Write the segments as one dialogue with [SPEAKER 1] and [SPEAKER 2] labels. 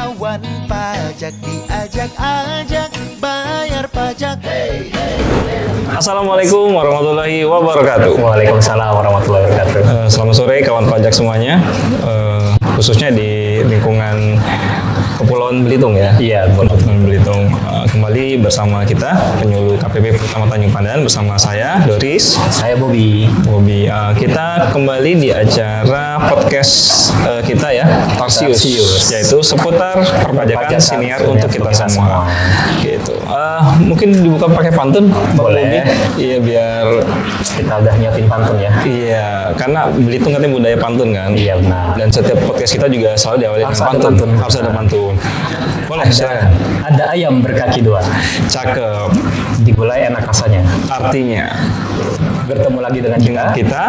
[SPEAKER 1] kawan pajak diajak-ajak bayar pajak.
[SPEAKER 2] Assalamualaikum warahmatullahi wabarakatuh.
[SPEAKER 3] Waalaikumsalam warahmatullahi wabarakatuh.
[SPEAKER 2] Selamat sore kawan pajak semuanya, khususnya di lingkungan Kepulauan Belitung ya.
[SPEAKER 3] Iya,
[SPEAKER 2] Kepulauan Belitung. Kembali bersama kita penyuluh KPP Pertama Tanjung Pandan bersama saya Doris.
[SPEAKER 3] Saya Bobby.
[SPEAKER 2] Kita kembali di acara podcast kita ya, Tarsius, yaitu seputar perpajakan siniar untuk kita semua. Gitu. Mungkin dibuka pakai pantun,
[SPEAKER 3] Boleh.
[SPEAKER 2] Iya, biar
[SPEAKER 3] Kita udah nyiapin pantun ya.
[SPEAKER 2] iya, karena Belitung katanya budaya pantun kan.
[SPEAKER 3] Iya, benar.
[SPEAKER 2] Dan setiap podcast kita juga selalu diawali dengan pantun. Harus ada pantun. Boleh, silakan.
[SPEAKER 3] Ada ayam berkaki dua.
[SPEAKER 2] Cakep.
[SPEAKER 3] Digulai enak rasanya.
[SPEAKER 2] Artinya
[SPEAKER 3] Bertemu lagi dengan
[SPEAKER 2] kita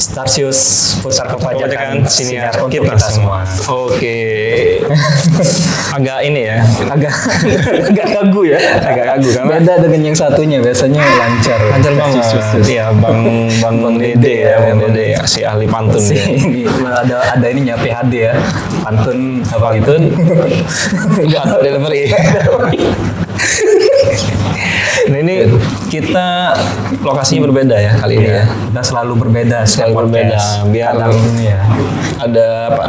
[SPEAKER 3] Tarsius Pusat
[SPEAKER 2] perpajakan
[SPEAKER 3] Perpajakan
[SPEAKER 2] siniar
[SPEAKER 3] untuk
[SPEAKER 2] kita semua. Oke. Agak ini ya.
[SPEAKER 3] Agak kagu ya.
[SPEAKER 2] Agak kagu karena
[SPEAKER 3] Beda dengan yang satunya, biasanya lancar.
[SPEAKER 2] lancar banget. Iya, Bang Dede ya, Bang Dede ya, si ahli pantun ya.
[SPEAKER 3] Ini ada ininya PHD ya. Pantun apa gitu.
[SPEAKER 2] Enggak delivery. Nah, ini kita lokasinya berbeda ya kali ini ya.
[SPEAKER 3] Kita selalu berbeda,
[SPEAKER 2] Selalu berbeda. Biar
[SPEAKER 3] Kadang ini ya.
[SPEAKER 2] ada apa?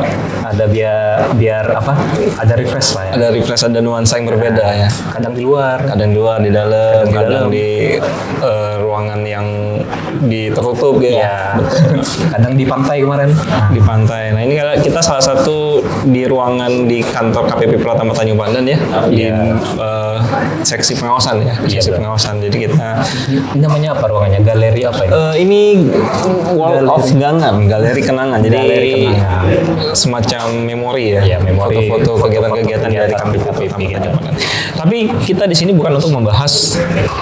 [SPEAKER 3] Ada biar apa? Ada refresh lah ya.
[SPEAKER 2] Ada refresh, ada nuansa yang berbeda ya.
[SPEAKER 3] Kadang di luar.
[SPEAKER 2] Kadang di luar, di dalam,
[SPEAKER 3] Kadang di
[SPEAKER 2] kadang
[SPEAKER 3] dalam.
[SPEAKER 2] di ruangan yang tertutup ya.
[SPEAKER 3] Iya. Kadang di pantai kemarin.
[SPEAKER 2] Di pantai. Nah, ini kita salah satu di ruangan di kantor KPP Pratama Tanjung Pandan ya, di seksi pengawasan ya, seksi
[SPEAKER 3] betul.
[SPEAKER 2] pengawasan. Jadi kita
[SPEAKER 3] Ini namanya apa ruangannya? Galeri apa ini?
[SPEAKER 2] ini wall of gangan, galeri kenangan. Jadi
[SPEAKER 3] Galeri kenangan.
[SPEAKER 2] semacam memori ya,
[SPEAKER 3] Iya, memori.
[SPEAKER 2] foto-foto kegiatan-kegiatan dari KPP Pratama Tanjung Pandan. Tapi kita di sini bukan untuk membahas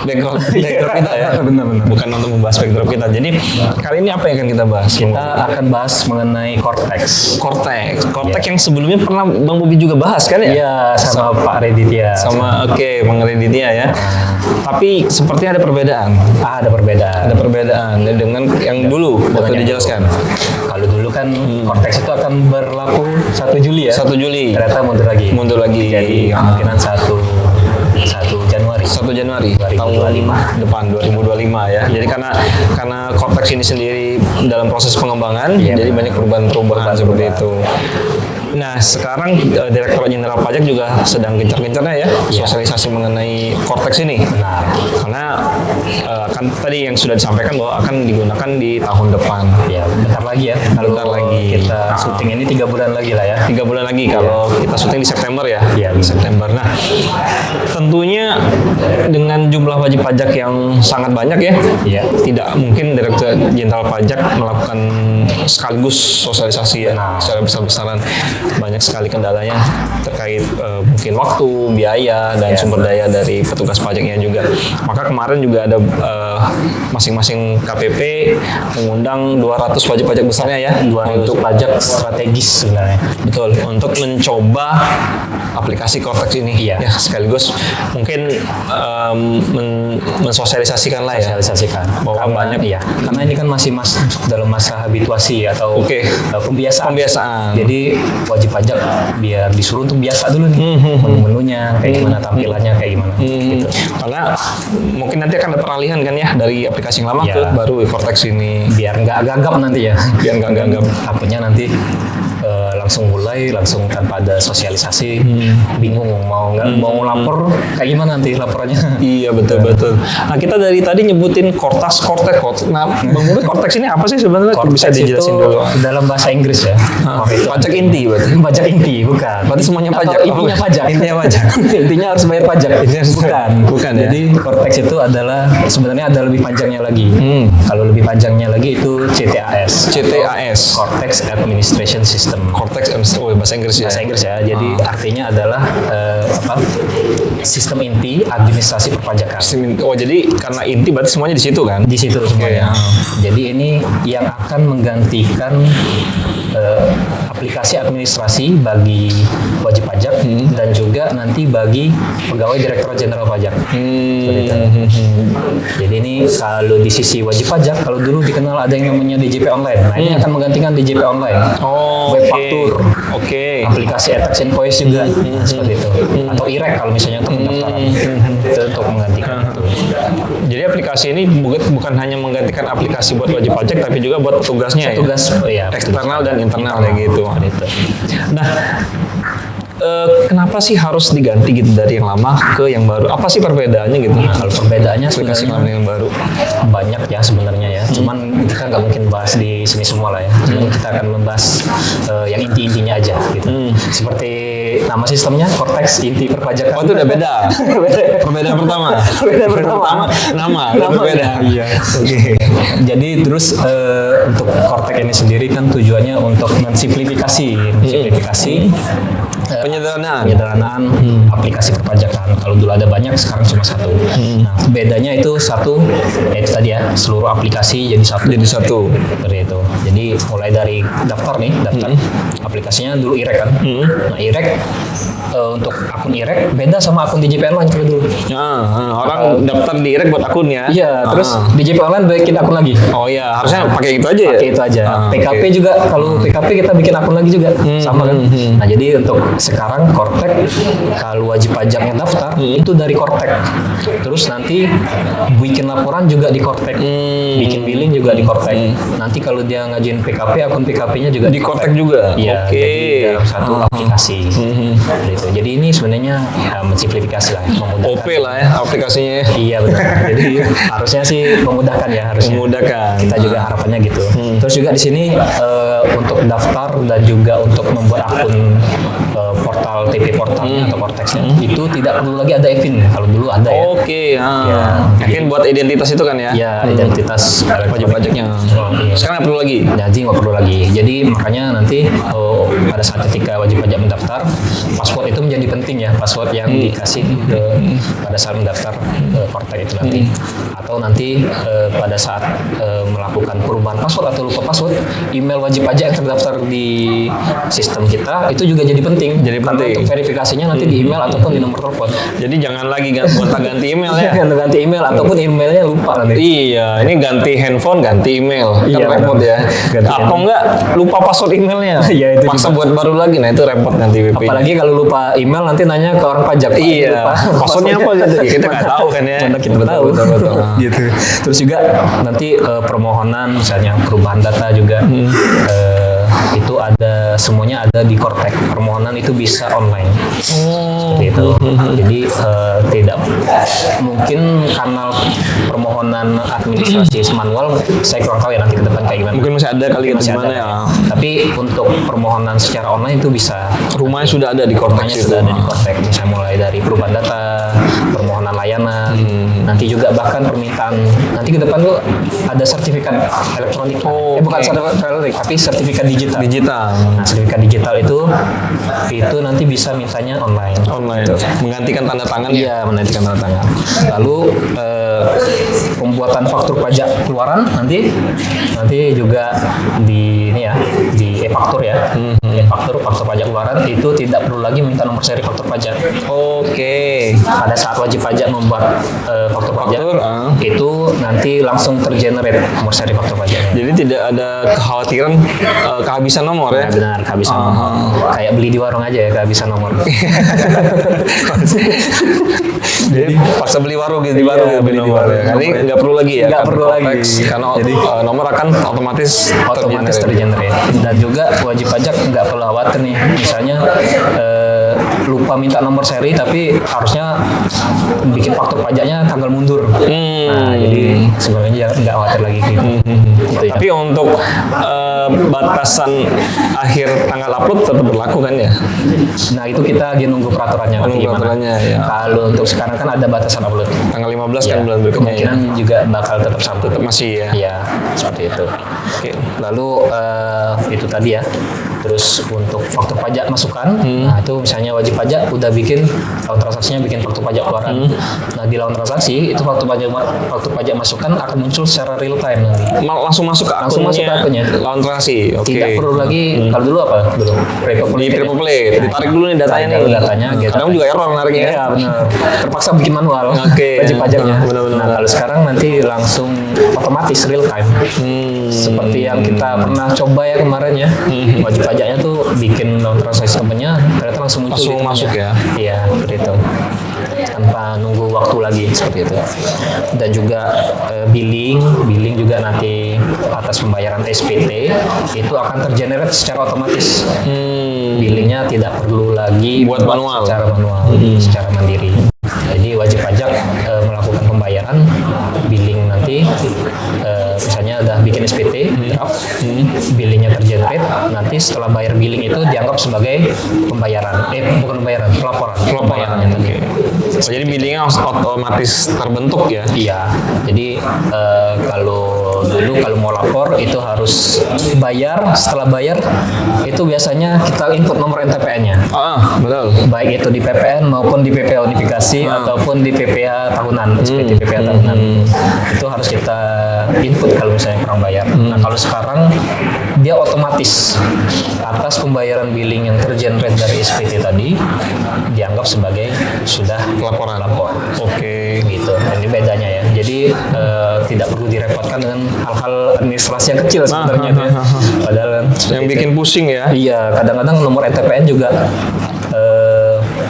[SPEAKER 2] background kita ya.
[SPEAKER 3] Benar-benar.
[SPEAKER 2] Bukan untuk membahas background kita. Jadi kali ini apa yang akan kita bahas?
[SPEAKER 3] Kita akan bahas mengenai Cortex.
[SPEAKER 2] Cortex yang sebelumnya pernah Bang Bobi juga bahas kan ya?
[SPEAKER 3] Iya, sama Pak Reditya.
[SPEAKER 2] Bang Reditya ya. Tapi sepertinya ada perbedaan.
[SPEAKER 3] Ada perbedaan.
[SPEAKER 2] Ada perbedaan dengan yang dulu waktu
[SPEAKER 3] yang
[SPEAKER 2] dijelaskan.
[SPEAKER 3] Kalau dulu kan Cortex itu akan berlaku 1 Juli ya.
[SPEAKER 2] 1 Juli.
[SPEAKER 3] Ternyata mundur lagi.
[SPEAKER 2] Mundur lagi.
[SPEAKER 3] Jadi kemungkinan 1 Januari.
[SPEAKER 2] 1 Januari
[SPEAKER 3] 2025.
[SPEAKER 2] tahun depan 2025 ya. Jadi karena Cortex ini sendiri dalam proses pengembangan,
[SPEAKER 3] Iya,
[SPEAKER 2] jadi
[SPEAKER 3] benar.
[SPEAKER 2] banyak perubahan seperti itu. Nah, sekarang Direktorat Jenderal Pajak juga sedang gencar-gencarnya ya sosialisasi mengenai Cortex ini.
[SPEAKER 3] Benar.
[SPEAKER 2] Karena kan tadi yang sudah disampaikan bahwa akan digunakan di tahun depan.
[SPEAKER 3] Ya, bentar lagi ya. Kalau
[SPEAKER 2] Bentar lagi.
[SPEAKER 3] kita syuting ini 3 bulan lagi lah ya.
[SPEAKER 2] 3 bulan lagi kalau kita syuting di September ya.
[SPEAKER 3] Iya,
[SPEAKER 2] Di September. Nah, tentunya dengan jumlah wajib pajak yang sangat banyak ya.
[SPEAKER 3] Iya.
[SPEAKER 2] Tidak mungkin Direktur Jenderal Pajak melakukan sekaligus sosialisasi ya secara besar-besaran. Banyak sekali kendalanya terkait mungkin waktu, biaya, dan sumber daya dari petugas pajaknya juga. Maka kemarin juga ada masing-masing KPP mengundang 200 wajib pajak besarnya ya
[SPEAKER 3] Untuk pajak strategis sebenarnya.
[SPEAKER 2] betul untuk mencoba aplikasi Cortex ini
[SPEAKER 3] Iya.
[SPEAKER 2] ya sekaligus mungkin mensosialisasikan lah ya
[SPEAKER 3] Sosialisasikan.
[SPEAKER 2] bahwa
[SPEAKER 3] Karena,
[SPEAKER 2] banyak
[SPEAKER 3] ya. Karena ini kan masih dalam masa habituasi atau
[SPEAKER 2] Oke.
[SPEAKER 3] pembiasaan. Jadi wajib pajak biar disuruh untuk biasa dulu nih. Menu-menunya kayak gimana, tampilannya kayak gimana. Gitu.
[SPEAKER 2] karena mungkin nanti akan ada peralihan kan ya dari aplikasi yang lama
[SPEAKER 3] Iya.
[SPEAKER 2] ke baru Cortex ini
[SPEAKER 3] Biar nggak gagap nanti ya.
[SPEAKER 2] biar nggak gagap.
[SPEAKER 3] Takutnya nanti langsung mulai langsung tanpa ada sosialisasi, bingung mau lapor kayak gimana nanti laporannya.
[SPEAKER 2] Iya betul. Nah kita dari tadi nyebutin Cortex. Nah Bang Bobi Cortex ini apa sih sebenarnya? Bisa
[SPEAKER 3] Cortex
[SPEAKER 2] dijelasin
[SPEAKER 3] itu
[SPEAKER 2] dulu.
[SPEAKER 3] dalam bahasa Inggris ya.
[SPEAKER 2] Pajak inti berarti.
[SPEAKER 3] Pajak inti bukan.
[SPEAKER 2] Berarti semuanya
[SPEAKER 3] Atau
[SPEAKER 2] pajak.
[SPEAKER 3] Intinya pajak.
[SPEAKER 2] Intinya pajak.
[SPEAKER 3] Intinya harus bayar pajak.
[SPEAKER 2] Bukan ya.
[SPEAKER 3] Jadi Cortex itu adalah sebenarnya ada lebih panjangnya lagi. Kalau lebih panjangnya lagi itu CTAS.
[SPEAKER 2] CTAS.
[SPEAKER 3] Cortex Administration System.
[SPEAKER 2] Cortex bahasa Inggris ya.
[SPEAKER 3] Bahasa Inggris ya. Jadi artinya adalah sistem inti administrasi perpajakan.
[SPEAKER 2] Oh jadi karena inti berarti semuanya di situ kan?
[SPEAKER 3] Di situ semuanya. Jadi ini yang akan menggantikan aplikasi administrasi bagi wajib pajak dan juga nanti bagi pegawai Direktorat Jenderal Pajak. Seperti itu. Jadi ini kalau di sisi wajib pajak, kalau dulu dikenal ada yang namanya DJP online. Nah ini akan menggantikan DJP online.
[SPEAKER 2] Oh,
[SPEAKER 3] Web
[SPEAKER 2] oke.
[SPEAKER 3] faktur faktur,
[SPEAKER 2] Oke.
[SPEAKER 3] aplikasi e-tax invoice juga seperti itu, atau IREK kalau misalnya untuk pendaftaran itu untuk menggantikan itu.
[SPEAKER 2] Jadi aplikasi ini bukan hanya menggantikan aplikasi buat wajib pajak, tapi juga buat petugasnya
[SPEAKER 3] Tugas
[SPEAKER 2] ya?
[SPEAKER 3] ya
[SPEAKER 2] Eksternal dan internal kayak gitu.
[SPEAKER 3] Itu.
[SPEAKER 2] Nah, kenapa sih harus diganti gitu dari yang lama ke yang baru? Apa sih perbedaannya gitu?
[SPEAKER 3] Nah, kalau perbedaannya
[SPEAKER 2] Aplikasi
[SPEAKER 3] sebenarnya
[SPEAKER 2] lama dengan baru.
[SPEAKER 3] banyak ya sebenarnya ya. Cuman kita nggak mungkin bahas di sini semua lah ya. Cuman kita akan membahas yang inti-intinya aja gitu. Seperti nama sistemnya Cortex Inti Perpajakan.
[SPEAKER 2] Oh, itu udah beda. Perbedaan pertama.
[SPEAKER 3] Perbedaan pertama.
[SPEAKER 2] Nama
[SPEAKER 3] Namanya,
[SPEAKER 2] berbeda.
[SPEAKER 3] iya.
[SPEAKER 2] Oke.
[SPEAKER 3] Jadi terus untuk Cortex ini sendiri kan tujuannya untuk mensimplifikasi penyederhanaan aplikasi perpajakan. Kalau dulu ada banyak, sekarang cuma satu. Nah, bedanya itu satu, itu tadi ya, seluruh aplikasi jadi satu.
[SPEAKER 2] Jadi satu.
[SPEAKER 3] Seperti itu. Jadi mulai dari daftar aplikasinya dulu IREK kan. Nah, IREK untuk akun IREK beda sama akun DJP Online kalau dulu.
[SPEAKER 2] Orang daftar di IREK buat akunnya.
[SPEAKER 3] Iya, terus DJP Online bikin akun lagi.
[SPEAKER 2] Oh iya, harusnya pakai itu aja ya.
[SPEAKER 3] Pakai itu aja. PKP
[SPEAKER 2] oke.
[SPEAKER 3] juga, kalau PKP kita bikin akun lagi juga, sama kan. Nah, jadi untuk sekarang Cortex kalau wajib pajaknya daftar itu dari Cortex. Terus nanti bikin laporan juga di Cortex. Bikin billing juga di Cortex. Nanti kalau dia ngajuin PKP, akun PKP-nya juga
[SPEAKER 2] Di Cortex juga.
[SPEAKER 3] Iya,
[SPEAKER 2] Oke.
[SPEAKER 3] jadi dalam satu aplikasi. Gitu. Jadi ini sebenarnya mensimplifikasi lah, memudahkan.
[SPEAKER 2] OP lah ya aplikasinya.
[SPEAKER 3] Iya benar. Jadi harusnya sih memudahkan ya harusnya.
[SPEAKER 2] Memudahkan.
[SPEAKER 3] Kita juga harapannya gitu. Terus juga di sini untuk daftar dan juga untuk membuat akun portal TP portalnya atau Cortexnya itu tidak perlu lagi ada EVIN. Kalau dulu ada ya.
[SPEAKER 2] Oke,
[SPEAKER 3] Ya,
[SPEAKER 2] mungkin buat identitas itu kan ya?
[SPEAKER 3] Ya identitas
[SPEAKER 2] Wajib pajaknya.
[SPEAKER 3] Iya.
[SPEAKER 2] Sekarang nggak perlu lagi.
[SPEAKER 3] Jadi nggak perlu lagi. Jadi makanya nanti pada saat ketika wajib pajak mendaftar, password itu menjadi penting ya. Password yang dikasih pada saat mendaftar Cortex itu nanti. Atau nanti pada saat melakukan perubahan password atau lupa password, email wajib pajak yang terdaftar di sistem kita itu juga jadi penting. Karena
[SPEAKER 2] penting.
[SPEAKER 3] untuk verifikasinya nanti di email ataupun di nomor telepon.
[SPEAKER 2] Jadi jangan lagi ganti email ya.
[SPEAKER 3] Ganti email ataupun emailnya lupa nanti.
[SPEAKER 2] Iya, ini ganti handphone, ganti email,
[SPEAKER 3] Iya,
[SPEAKER 2] kan repot
[SPEAKER 3] benar.
[SPEAKER 2] ya.
[SPEAKER 3] Ganti
[SPEAKER 2] Atau
[SPEAKER 3] handphone.
[SPEAKER 2] enggak lupa password emailnya,
[SPEAKER 3] Iya, itu
[SPEAKER 2] paksa
[SPEAKER 3] juga.
[SPEAKER 2] buat baru lagi, nah itu repot nanti BP.
[SPEAKER 3] Apalagi kalau lupa email nanti nanya ke orang pajak. Pak,
[SPEAKER 2] Iya,
[SPEAKER 3] lupa.
[SPEAKER 2] passwordnya apa gitu? Ya, kita nggak tahu kan ya.
[SPEAKER 3] Mana kita
[SPEAKER 2] Betul,
[SPEAKER 3] tahu.
[SPEAKER 2] betul.
[SPEAKER 3] Gitu. Terus juga nanti permohonan misalnya perubahan data juga itu ada semuanya ada di Cortex. Permohonan itu bisa online. Seperti itu. Jadi tidak mungkin kanal permohonan administrasi manual saya kurang tahu ya nanti ke depan kayak gimana.
[SPEAKER 2] Mungkin masih ada kali gitu
[SPEAKER 3] Masih
[SPEAKER 2] gimana
[SPEAKER 3] ada.
[SPEAKER 2] ya.
[SPEAKER 3] Tapi untuk permohonan secara online itu bisa.
[SPEAKER 2] Rumahnya sudah ada di Cortex
[SPEAKER 3] Semuanya
[SPEAKER 2] itu.
[SPEAKER 3] sudah ada di Cortex, bisa mulai dari perubahan data, permohonan layanan, nanti juga bahkan permintaan. Nanti ke depan tuh ada sertifikat elektronik. Bukan
[SPEAKER 2] oke.
[SPEAKER 3] sertifikat elektronik, tapi sertifikat digital. Nah, sertifikat digital itu nanti bisa mintanya online.
[SPEAKER 2] Online. Menggantikan tanda tangan ya.
[SPEAKER 3] Iya, menantikan tanda tangan. Lalu pembuatan faktur pajak keluaran nanti juga di ini ya, di e-faktur ya. E-faktur pajak keluaran itu tidak perlu lagi minta nomor seri faktur pajak.
[SPEAKER 2] Oke.
[SPEAKER 3] Pada saat wajib pajak membuat faktur pajak itu nanti langsung tergenerate nomor seri faktur pajaknya.
[SPEAKER 2] Jadi tidak ada kekhawatiran kehabisan nomor ya.
[SPEAKER 3] Ya benar, kehabisan nomor. Kayak beli di warung aja ya, kehabisan nomor.
[SPEAKER 2] Jadi paksa beli warung gitu di warung ya, beli nomor ya. Jadi nggak perlu lagi ya.
[SPEAKER 3] Nggak
[SPEAKER 2] karena
[SPEAKER 3] perlu lagi.
[SPEAKER 2] Cortex, karena
[SPEAKER 3] Jadi
[SPEAKER 2] nomor akan otomatis
[SPEAKER 3] tergenerate. Dan juga wajib pajak nggak perlu khawatir nih, misalnya lupa minta nomor seri tapi harusnya bikin faktur pajaknya tanggal mundur. Nah, jadi sebenarnya nggak khawatir lagi gitu. Gitu ya.
[SPEAKER 2] Tapi untuk batasan akhir tanggal upload tetap berlaku kan ya?
[SPEAKER 3] Nah, itu kita lagi nunggu peraturannya. nanti
[SPEAKER 2] Nunggu
[SPEAKER 3] gimana.
[SPEAKER 2] peraturannya, ya.
[SPEAKER 3] Kalau untuk sekarang kan ada batasan upload.
[SPEAKER 2] Tanggal 15
[SPEAKER 3] Ya,
[SPEAKER 2] kan bulan berikutnya ya.
[SPEAKER 3] kemungkinan juga bakal tetap sama.
[SPEAKER 2] Tetap masih ya.
[SPEAKER 3] Iya, seperti itu.
[SPEAKER 2] Oke.
[SPEAKER 3] Lalu itu tadi ya. Terus untuk faktur pajak masukan, nah itu misalnya wajib pajak udah bikin lawan transaksinya bikin faktur pajak keluaran. Nah di lawan transaksi itu faktur pajak masukan akan muncul secara real time nanti.
[SPEAKER 2] Langsung masuk ke akunnya.
[SPEAKER 3] Langsung masuk ke akunnya.
[SPEAKER 2] Lawan transaksi. Oke.
[SPEAKER 3] Tidak perlu lagi kalau dulu apa? Dulu
[SPEAKER 2] Di Prepopulate, ditarik dulu nih datanya
[SPEAKER 3] Tarik dulu
[SPEAKER 2] nih.
[SPEAKER 3] datanya, gitu.
[SPEAKER 2] Kadang juga error nariknya.
[SPEAKER 3] Iya benar. Terpaksa bikin manual.
[SPEAKER 2] Oke.
[SPEAKER 3] Wajib pajaknya.
[SPEAKER 2] Benar-benar.
[SPEAKER 3] Nah kalau sekarang nanti langsung otomatis real time. seperti yang kita pernah coba ya kemarin ya. Wajib pajaknya tuh bikin transaksi company-nya ternyata langsung muncul.
[SPEAKER 2] Langsung
[SPEAKER 3] itunya.
[SPEAKER 2] masuk ya?
[SPEAKER 3] Iya, seperti itu. Tanpa nunggu waktu lagi seperti itu. Dan juga billing juga nanti atas pembayaran SPT itu akan tergenerate secara otomatis. Billingnya tidak perlu lagi
[SPEAKER 2] Buat manual.
[SPEAKER 3] secara manual, secara mandiri. Jadi wajib pajak melakukan pembayaran billing nanti misalnya udah bikin SPT draft, billingnya tergenerate, nanti setelah bayar billing itu dianggap sebagai pembayaran, bukan pembayaran, pelaporan pembayarannya tadi.
[SPEAKER 2] Oh, jadi billingnya otomatis terbentuk ya?
[SPEAKER 3] Iya, jadi kalau dulu kalau mau lapor itu harus bayar, setelah bayar itu biasanya kita input nomor NTPN-nya.
[SPEAKER 2] Betul.
[SPEAKER 3] Baik itu di PPN maupun di PPH unifikasi ataupun di PPH tahunan, SPT PPH tahunan. Itu harus kita input kalau misalnya kurang bayar. Nah, kalau sekarang dia otomatis atas pembayaran billing yang tergenerate dari SPT tadi dianggap sebagai sudah
[SPEAKER 2] Laporan. Oke.
[SPEAKER 3] gitu. Ini bedanya ya. Jadi tidak perlu direpotkan dengan hal-hal administrasi yang kecil sebenarnya itu ya. Padahal kan
[SPEAKER 2] Yang bikin pusing ya?
[SPEAKER 3] iya, kadang-kadang nomor NTPN juga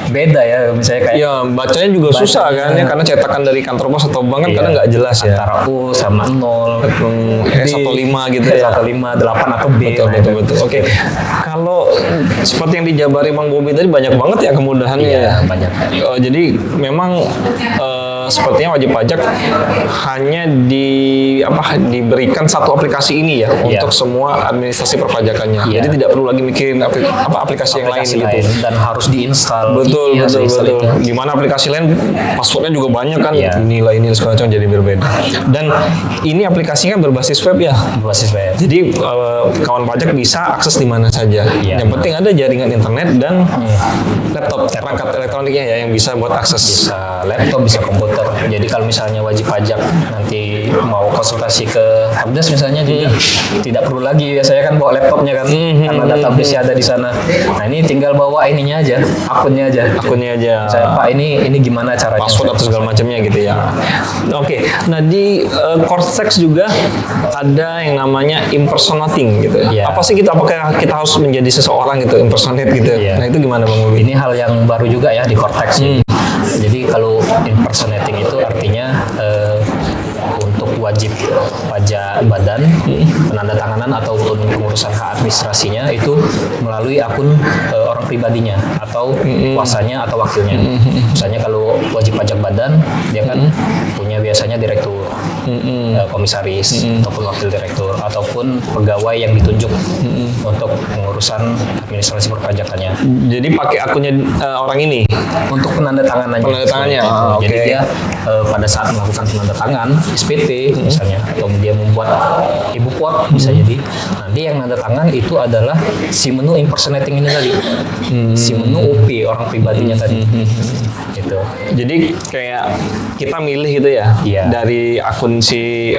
[SPEAKER 3] beda ya, misalnya kayak
[SPEAKER 2] Iya, bacanya juga susah kan ya, karena cetakan dari kantor pos atau bank kan kadang nggak jelas ya.
[SPEAKER 3] antara U sama 0,
[SPEAKER 2] 15 gitu ya.
[SPEAKER 3] 15, 8 atau B.
[SPEAKER 2] Betul,
[SPEAKER 3] Nah,
[SPEAKER 2] betul,
[SPEAKER 3] itu.
[SPEAKER 2] betul. Oke. Kalau seperti yang dijabari Bang Bobi tadi banyak banget ya kemudahannya
[SPEAKER 3] Iya,
[SPEAKER 2] ya.
[SPEAKER 3] banyak.
[SPEAKER 2] Jadi memang sepertinya wajib pajak hanya diberikan satu aplikasi ini ya
[SPEAKER 3] Iya.
[SPEAKER 2] untuk semua administrasi perpajakannya.
[SPEAKER 3] Iya.
[SPEAKER 2] Jadi tidak perlu lagi mikirin aplikasi yang lain
[SPEAKER 3] Aplikasi
[SPEAKER 2] gitu.
[SPEAKER 3] dan harus diinstal.
[SPEAKER 2] Betul,
[SPEAKER 3] Iya,
[SPEAKER 2] betul,
[SPEAKER 3] install
[SPEAKER 2] betul.
[SPEAKER 3] itu.
[SPEAKER 2] Di mana aplikasi lain passwordnya juga banyak kan,
[SPEAKER 3] Iya.
[SPEAKER 2] nilai ini segala macam jadi berbeda. Dan ini aplikasinya berbasis web ya.
[SPEAKER 3] Berbasis web.
[SPEAKER 2] Jadi kawan pajak bisa akses di mana saja.
[SPEAKER 3] Iya.
[SPEAKER 2] Yang penting ada jaringan internet dan laptop, perangkat elektroniknya ya yang bisa buat akses.
[SPEAKER 3] Bisa laptop, bisa komputer. Jadi kalau misalnya wajib pajak nanti mau konsultasi ke Helpdesk misalnya juga tidak perlu lagi biasanya kan bawa laptopnya kan karena database ada di sana. Nah, ini tinggal bawa ininya aja, akunnya aja.
[SPEAKER 2] Akunnya aja.
[SPEAKER 3] Saya Pak ini gimana caranya?
[SPEAKER 2] Password atau segala macamnya gitu ya. Oke, nah di Cortex juga ada yang namanya impersonating gitu.
[SPEAKER 3] Iya.
[SPEAKER 2] Apa sih kita? Apakah kita harus menjadi seseorang gitu, impersonate gitu?
[SPEAKER 3] Iya.
[SPEAKER 2] Nah itu gimana Bang Bobi?
[SPEAKER 3] Ini hal yang baru juga ya di Cortex. Jadi kalau impersonating itu artinya untuk wajib pajak badan, penandatanganan ataupun pengurusan hak administrasinya itu melalui akun orang pribadinya atau kuasanya atau wakilnya. Misalnya kalau wajib pajak badan, dia kan punya biasanya direktur, komisaris ataupun wakil direktur ataupun pegawai yang ditunjuk untuk pengurusan administrasi perpajakannya.
[SPEAKER 2] Jadi pakai akunnya orang ini.
[SPEAKER 3] Untuk penandatanganannya.
[SPEAKER 2] Penandatangannya,
[SPEAKER 3] Seperti itu. Jadi
[SPEAKER 2] oke.
[SPEAKER 3] dia pada saat melakukan penandatangan SPT misalnya atau dia membuat ibu pot bisa jadi nanti yang nanda tangan itu adalah si menu impersonating ini tadi. Si menu UP orang pribadinya tadi. Gitu.
[SPEAKER 2] Jadi kayak kita milih gitu ya,
[SPEAKER 3] Iya.
[SPEAKER 2] dari akun si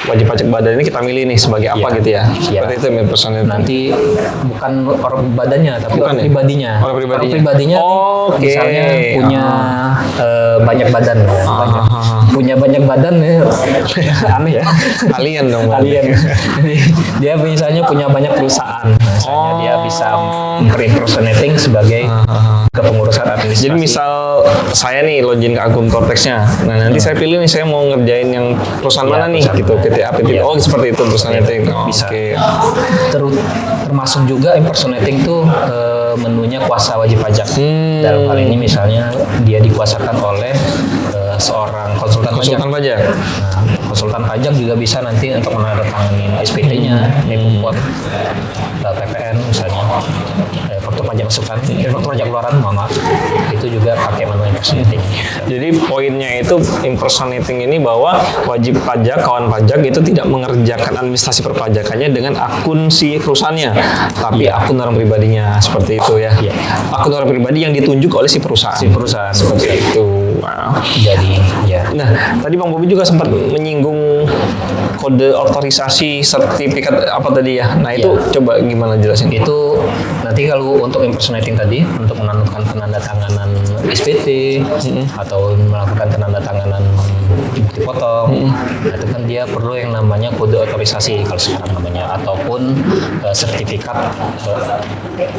[SPEAKER 2] wajib pajak badan ini kita milih nih sebagai apa
[SPEAKER 3] Iya.
[SPEAKER 2] gitu ya.
[SPEAKER 3] Iya.
[SPEAKER 2] Seperti itu impersonating.
[SPEAKER 3] Nanti bukan orang badannya tapi
[SPEAKER 2] Bukan
[SPEAKER 3] orang
[SPEAKER 2] ya?
[SPEAKER 3] pribadinya.
[SPEAKER 2] Orang pribadinya.
[SPEAKER 3] pribadinya
[SPEAKER 2] Oke.
[SPEAKER 3] misalnya punya banyak badan. Punya banyak badan ya. Aneh ya.
[SPEAKER 2] Alien dong. Bang.
[SPEAKER 3] Alien. Jadi dia misalnya punya banyak perusahaan. Misalnya dia bisa impersonating sebagai kepengurusan administrasi.
[SPEAKER 2] Jadi misal saya nih login ke akun Cortex-nya. Nah, nanti saya pilih nih saya mau ngerjain yang perusahaan
[SPEAKER 3] Iya,
[SPEAKER 2] mana nih
[SPEAKER 3] perusahaan
[SPEAKER 2] gitu.
[SPEAKER 3] mana.
[SPEAKER 2] PTA, PTA.
[SPEAKER 3] Iya.
[SPEAKER 2] Oh, seperti itu perusahaan itu.
[SPEAKER 3] Bisa.
[SPEAKER 2] Oke.
[SPEAKER 3] Termasuk juga impersonating tuh menunya kuasa wajib pajak. Dalam hal ini misalnya dia dikuasakan oleh seorang konsultan
[SPEAKER 2] Konsultan pajak.
[SPEAKER 3] Nah, konsultan pajak juga bisa nanti untuk menandatangani SPT-nya, import PPN misalnya, faktur pajak masukan, faktur pajak keluaran, mohon maaf, itu juga pakai menu impersonating.
[SPEAKER 2] Jadi poinnya itu impersonating ini bahwa wajib pajak, kawan pajak itu tidak mengerjakan administrasi perpajakannya dengan akun si perusahaannya, tapi akun orang pribadinya seperti itu ya.
[SPEAKER 3] Iya.
[SPEAKER 2] Akun orang pribadi yang ditunjuk oleh si perusahaan. Seperti itu. Wow.
[SPEAKER 3] Jadi ya.
[SPEAKER 2] Nah, tadi Bang Bobi juga sempat menyinggung kode otorisasi sertifikat apa tadi ya. Nah, itu coba gimana jelasin?
[SPEAKER 3] Itu nanti kalau untuk impersonating tadi untuk menandakan penandatanganan SPT atau melakukan penandatanganan dipotong. Nah, itu kan dia perlu yang namanya kode otorisasi kalau sekarang namanya, ataupun sertifikat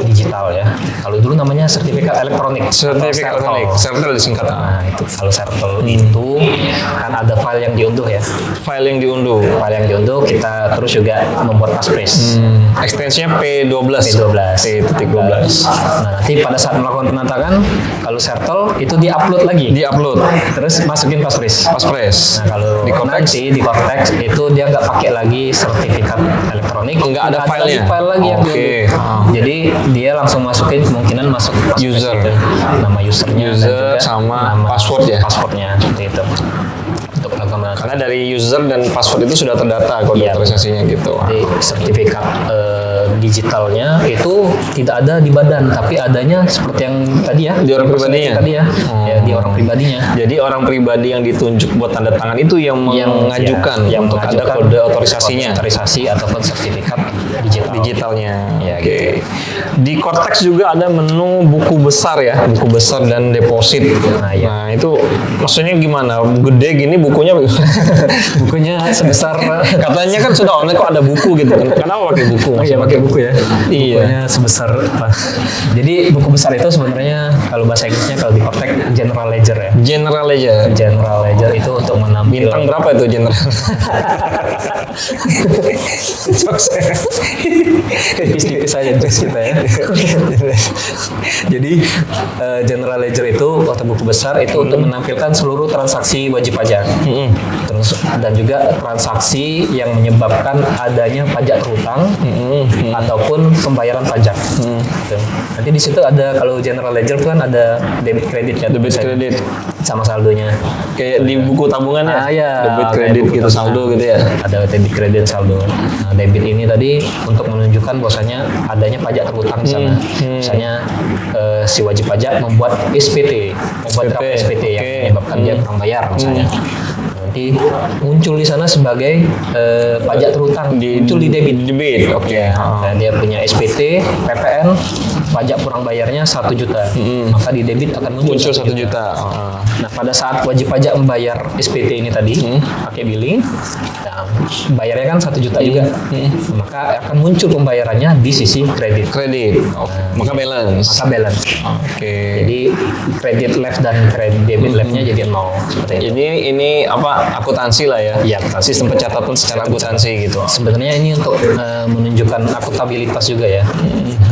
[SPEAKER 3] digital ya. Kalau dulu namanya sertifikat elektronik.
[SPEAKER 2] Sertifikat elektronik, sertel disingkat.
[SPEAKER 3] Nah, itu kalau sertel itu kan ada file yang diunduh ya.
[SPEAKER 2] File yang diunduh.
[SPEAKER 3] File yang diunduh kita terus juga membuat passphrase.
[SPEAKER 2] Ekstensinya P12.
[SPEAKER 3] P12. Nah, nanti pada saat melakukan penatakan, kalau sertel itu di-upload lagi.
[SPEAKER 2] Di-upload.
[SPEAKER 3] Terus masukin passphrase.
[SPEAKER 2] Passphrase.
[SPEAKER 3] Nah, kalau
[SPEAKER 2] Di Cortex?
[SPEAKER 3] nanti di Cortex itu dia nggak pakai lagi sertifikat elektronik.
[SPEAKER 2] Nggak ada filenya?
[SPEAKER 3] File lagi yang
[SPEAKER 2] Oke.
[SPEAKER 3] diunduh. Jadi dia langsung masukin kemungkinan masuk passphrase
[SPEAKER 2] User.
[SPEAKER 3] itu. Nama usernya dan
[SPEAKER 2] User
[SPEAKER 3] juga
[SPEAKER 2] sama
[SPEAKER 3] nama
[SPEAKER 2] password ya?
[SPEAKER 3] Passwordnya seperti itu. Untuk melakukan penatakan.
[SPEAKER 2] Karena dari user dan password itu sudah terdata kode
[SPEAKER 3] Iya.
[SPEAKER 2] otorisasinya gitu.
[SPEAKER 3] Jadi sertifikat digitalnya itu tidak ada di badan, tapi adanya seperti yang tadi ya
[SPEAKER 2] Di orang
[SPEAKER 3] yang
[SPEAKER 2] pribadinya?
[SPEAKER 3] tadi ya, ya di orang pribadinya.
[SPEAKER 2] Jadi orang pribadi yang ditunjuk buat tanda tangan itu yang mengajukan
[SPEAKER 3] yang
[SPEAKER 2] untuk ada
[SPEAKER 3] mengajukan
[SPEAKER 2] kode otorisasinya.
[SPEAKER 3] kode otorisasi ataupun sertifikat
[SPEAKER 2] Digitalnya.
[SPEAKER 3] Ya,
[SPEAKER 2] Oke.
[SPEAKER 3] gitu.
[SPEAKER 2] Di Cortex juga ada menu buku besar ya, buku besar dan deposit.
[SPEAKER 3] Nah, iya.
[SPEAKER 2] Nah, itu maksudnya gimana? Gede gini bukunya?
[SPEAKER 3] bukunya sebesar
[SPEAKER 2] Katanya kan sudah online kok ada buku gitu kan. Kenapa pakai buku?
[SPEAKER 3] iya pakai buku ya.
[SPEAKER 2] Iya.
[SPEAKER 3] Bukunya sebesar apa? Jadi buku besar itu sebenarnya kalau bahasa Inggrisnya kalau di Cortex General Ledger ya.
[SPEAKER 2] General aja.
[SPEAKER 3] General Ledger itu untuk menampilkan
[SPEAKER 2] Bintang berapa itu general?
[SPEAKER 3] tipis-tipis aja jokes kita ya. Jadi General Ledger itu atau buku besar itu untuk menampilkan seluruh transaksi wajib pajak. Terus dan juga transaksi yang menyebabkan adanya pajak terhutang ataupun pembayaran pajak. Gitu. Nanti di situ ada kalau General Ledger kan ada debit kredit ya.
[SPEAKER 2] Debit kredit.
[SPEAKER 3] Sama saldonya.
[SPEAKER 2] Kayak di buku tabungan ya?
[SPEAKER 3] Iya.
[SPEAKER 2] Debit
[SPEAKER 3] Kayak
[SPEAKER 2] kredit
[SPEAKER 3] buku
[SPEAKER 2] gitu,
[SPEAKER 3] tabungan.
[SPEAKER 2] saldo gitu ya?
[SPEAKER 3] Ada debit kredit saldo. Nah, debit ini tadi untuk menunjukkan bahwasanya adanya pajak terhutang di sana. Misalnya si wajib pajak membuat SPT, membuat draft SPT yang
[SPEAKER 2] Oke.
[SPEAKER 3] menyebabkan dia kurang bayar misalnya. Nanti muncul di sana sebagai pajak terhutang, muncul di debit.
[SPEAKER 2] Debit, oke.
[SPEAKER 3] Nah, dia punya SPT, PPN, pajak kurang bayarnya 1 juta. Maka di debit akan muncul,
[SPEAKER 2] Muncul
[SPEAKER 3] 1
[SPEAKER 2] 1 juta.
[SPEAKER 3] Nah, pada saat wajib pajak membayar SPT ini tadi, pakai billing, nah, bayarnya kan 1 juta juga. Maka akan muncul pembayarannya di sisi kredit.
[SPEAKER 2] Kredit. Maka balance.
[SPEAKER 3] Maka balance.
[SPEAKER 2] Oke.
[SPEAKER 3] Jadi kredit left dan kredit debit leftnya jadi 0 seperti itu.
[SPEAKER 2] Ini apa akuntansi lah ya?
[SPEAKER 3] Iya, akuntansi.
[SPEAKER 2] Sistem pencatatan secara akuntansi gitu.
[SPEAKER 3] Sebenarnya ini untuk menunjukkan akuntabilitas juga ya.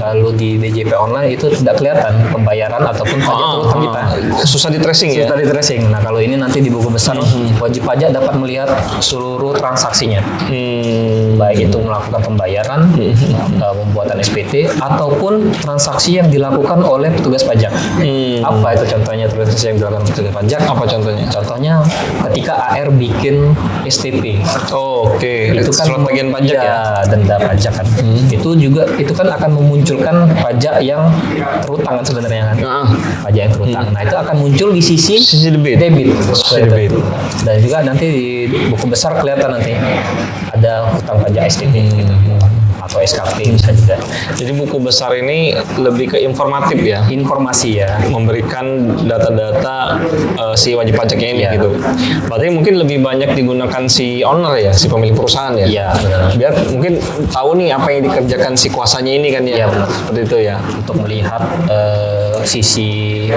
[SPEAKER 3] Kalau di DJP online itu tidak kelihatan pembayaran ataupun pajak terhutang kita.
[SPEAKER 2] Susah di tracing ya?
[SPEAKER 3] Sudah di tracing. Nah, kalau ini nanti di buku besar wajib pajak dapat melihat seluruh transaksinya. Baik itu melakukan pembayaran, pembuatan SPT ataupun transaksi yang dilakukan oleh petugas pajak. Apa itu contohnya transaksi yang dilakukan petugas pajak?
[SPEAKER 2] Apa contohnya?
[SPEAKER 3] Contohnya ketika AR bikin STP.
[SPEAKER 2] Oh, oke.
[SPEAKER 3] Itu kan
[SPEAKER 2] surat bagian pajak ya?
[SPEAKER 3] denda pajak kan. Itu kan akan memunculkan pajak yang terhutang kan sebenarnya kan. Pajak yang terhutang. Nah, itu akan muncul di sisi
[SPEAKER 2] debit.
[SPEAKER 3] Seperti
[SPEAKER 2] debit.
[SPEAKER 3] itu. Dan juga nanti di buku besar kelihatan nanti ada hutang pajak STP gitu. Atau SKP bisa juga.
[SPEAKER 2] Jadi buku besar ini lebih ke informatif ya?
[SPEAKER 3] Informasi ya.
[SPEAKER 2] Memberikan data-data si wajib pajaknya ini
[SPEAKER 3] Iya.
[SPEAKER 2] gitu. Berarti mungkin lebih banyak digunakan si owner ya, si pemilik perusahaan ya?
[SPEAKER 3] Iya, benar.
[SPEAKER 2] Biar mungkin tahu nih apa yang dikerjakan si kuasanya ini kan ya?
[SPEAKER 3] Iya, benar.
[SPEAKER 2] Seperti itu ya?
[SPEAKER 3] Untuk melihat sisi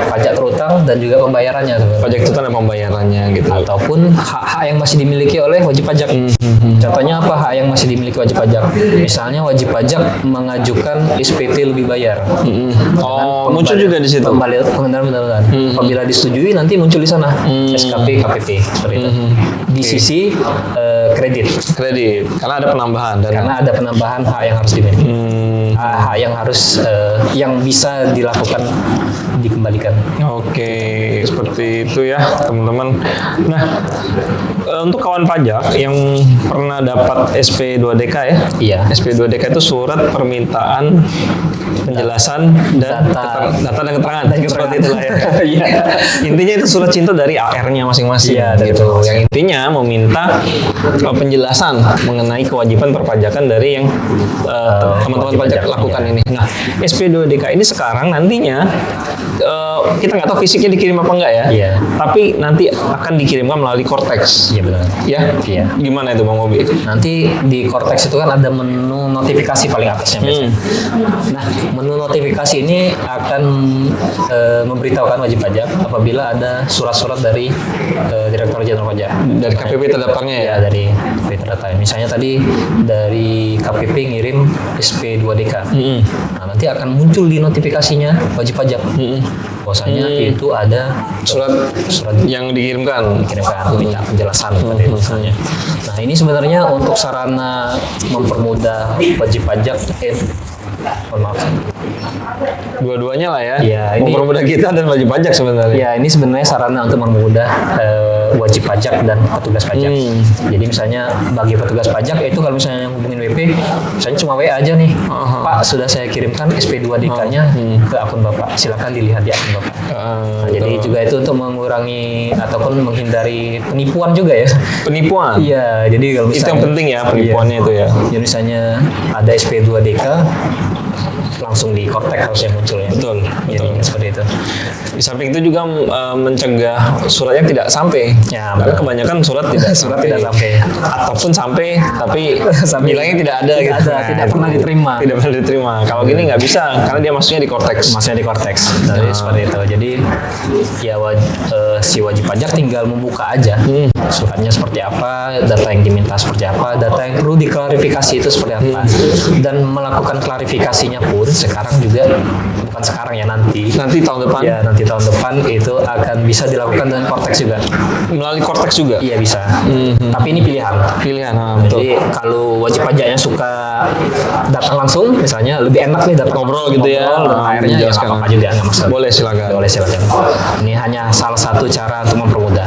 [SPEAKER 3] pajak terhutang dan juga pembayarannya sebenarnya.
[SPEAKER 2] Pajak itu kan pembayarannya gitu.
[SPEAKER 3] Ataupun hak-hak yang masih dimiliki oleh wajib pajak. Contohnya apa hak yang masih dimiliki wajib pajak? Misalnya wajib pajak mengajukan SPT lebih bayar.
[SPEAKER 2] Oh, muncul juga di situ.
[SPEAKER 3] Pembenaran. Apabila disetujui nanti muncul di sana SKP, KPP seperti itu. Di sisi kredit.
[SPEAKER 2] Kredit, karena ada penambahan dana.
[SPEAKER 3] Karena ada penambahan hak yang harus dimiliki. Hak yang harus yang bisa dilakukan dikembalikan.
[SPEAKER 2] Oke, seperti itu ya teman-teman. Nah, untuk kawan pajak yang pernah dapat SP2DK ya?
[SPEAKER 3] Iya.
[SPEAKER 2] SP2DK itu surat permintaan penjelasan dan data dan keterangan. Seperti itulah ya.
[SPEAKER 3] Iya.
[SPEAKER 2] Intinya itu surat cinta dari AR-nya masing-masing.
[SPEAKER 3] Iya, dari
[SPEAKER 2] gitu. Yang intinya meminta penjelasan mengenai kewajiban perpajakan dari yang teman-teman
[SPEAKER 3] wajib
[SPEAKER 2] pajak
[SPEAKER 3] pajak,
[SPEAKER 2] lakukan
[SPEAKER 3] iya.
[SPEAKER 2] ini. Nah, SP2DK ini sekarang nantinya kita nggak tahu fisiknya dikirim apa enggak ya.
[SPEAKER 3] Iya.
[SPEAKER 2] Tapi nanti akan dikirimkan melalui Cortex.
[SPEAKER 3] Iya benar.
[SPEAKER 2] Ya.
[SPEAKER 3] Iya.
[SPEAKER 2] Gimana itu Bang Mobi?
[SPEAKER 3] Nanti di Cortex itu kan ada menu notifikasi paling atasnya biasanya. Nah, menu notifikasi ini akan memberitahukan wajib pajak apabila ada surat-surat dari Direktur Jenderal Pajak.
[SPEAKER 2] Dari KPP terdaftarnya ya.
[SPEAKER 3] Ya, dari KPP terdaftar. Misalnya tadi dari KPP ngirim SP2DK. Nah, nanti akan muncul di notifikasinya wajib pajak. Bahwasanya itu ada
[SPEAKER 2] Surat yang dikirimkan.
[SPEAKER 3] minta penjelasan seperti itu misalnya. Nah, ini sebenarnya untuk sarana mempermudah wajib pajak mohon maaf.
[SPEAKER 2] Dua-duanya lah ya.
[SPEAKER 3] Iya, ini-
[SPEAKER 2] mempermudah kita dan wajib pajak sebenarnya.
[SPEAKER 3] Ya, ini sebenarnya sarana untuk mempermudah wajib pajak dan petugas pajak. Jadi misalnya bagi petugas pajak itu kalau misalnya hubungin WP, misalnya cuma WA aja nih, Pak sudah saya kirimkan SP2DK-nya ke akun Bapak, silakan dilihat di akun Bapak. Nah, jadi juga itu untuk mengurangi ataupun menghindari penipuan juga ya.
[SPEAKER 2] Penipuan.
[SPEAKER 3] Iya, jadi kalau
[SPEAKER 2] Itu
[SPEAKER 3] misalnya
[SPEAKER 2] yang penting ya penipuannya itu ya.
[SPEAKER 3] jadi misalnya ada SP2DK langsung di Cortex harusnya muncul ya.
[SPEAKER 2] Betul,
[SPEAKER 3] Jadi
[SPEAKER 2] betul.
[SPEAKER 3] seperti itu.
[SPEAKER 2] Di samping itu juga mencegah suratnya tidak sampai.
[SPEAKER 3] Ya,
[SPEAKER 2] Karena
[SPEAKER 3] benar.
[SPEAKER 2] kebanyakan surat tidak
[SPEAKER 3] Surat tidak sampai.
[SPEAKER 2] Ataupun sampai tapi
[SPEAKER 3] Sampai.
[SPEAKER 2] bilangnya tidak ada
[SPEAKER 3] Tidak
[SPEAKER 2] gitu.
[SPEAKER 3] ada, tidak
[SPEAKER 2] itu
[SPEAKER 3] pernah diterima.
[SPEAKER 2] Tidak pernah diterima. Kalau gini nggak bisa karena dia masuknya di Cortex.
[SPEAKER 3] Masnya di Cortex. Jadi seperti itu. Jadi ya si wajib pajak tinggal membuka aja suratnya seperti apa, data yang diminta seperti apa, data yang perlu diklarifikasi itu seperti apa, dan melakukan klarifikasinya pun sekarang juga bukan sekarang ya nanti.
[SPEAKER 2] Nanti tahun depan
[SPEAKER 3] Ya nanti tahun depan itu akan bisa dilakukan dengan Cortex juga.
[SPEAKER 2] melalui Cortex juga.
[SPEAKER 3] Iya bisa. Tapi ini pilihan.
[SPEAKER 2] Pilihan, betul.
[SPEAKER 3] Jadi kalau wajib pajaknya suka datang langsung, misalnya lebih enak nih datang
[SPEAKER 2] Ngobrol
[SPEAKER 3] langsung,
[SPEAKER 2] gitu ya.
[SPEAKER 3] ngobrol, dan akhirnya ya nggak
[SPEAKER 2] Menjelaskan.
[SPEAKER 3] apa-apa juga nggak masalah.
[SPEAKER 2] Boleh silakan.
[SPEAKER 3] Boleh silakan. Ini hanya salah satu cara untuk mempermudah.